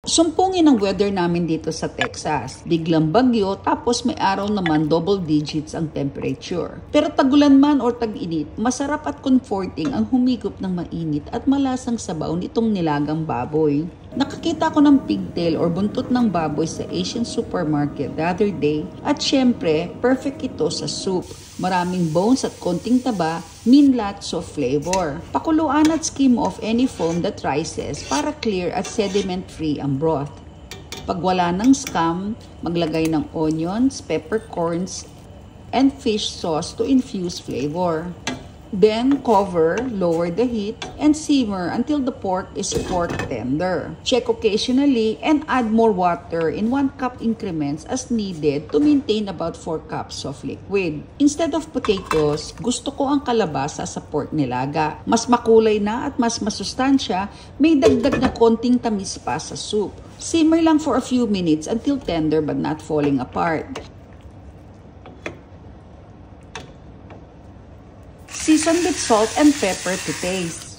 Sumpungin ang weather namin dito sa Texas. Biglang bagyo, tapos may araw naman double digits ang temperature. Pero tagulan man or tag-init, masarap at comforting ang humigop ng mainit at malasang sabaw nitong nilagang baboy. Nakakita ko ng pigtail or buntot ng baboy sa Asian supermarket the other day at syempre, perfect ito sa soup. Maraming bones at konting taba, mean lots of flavor. Pakuluan at skim off any foam that rises para clear at sediment-free ang broth. Pag wala ng scum, maglagay ng onions, peppercorns, and fish sauce to infuse flavor. Then cover, lower the heat, and simmer until the pork is pork tender. Check occasionally and add more water in 1 cup increments as needed to maintain about 4 cups of liquid. Instead of potatoes, gusto ko ang kalabasa sa pork nilaga. Mas makulay na at mas masustansya, may dagdag na konting tamis pa sa soup. Simmer lang for a few minutes until tender but not falling apart. Season with salt and pepper to taste.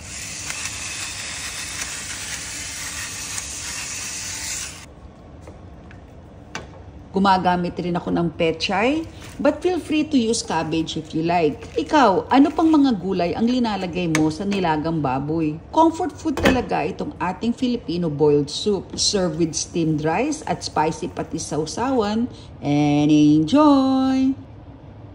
Gumagamit rin ako ng pechay, but feel free to use cabbage if you like. Ikaw, ano pang mga gulay ang linalagay mo sa nilagang baboy? Comfort food talaga itong ating Filipino boiled soup. Serve with steamed rice at spicy patis sausawan, and enjoy!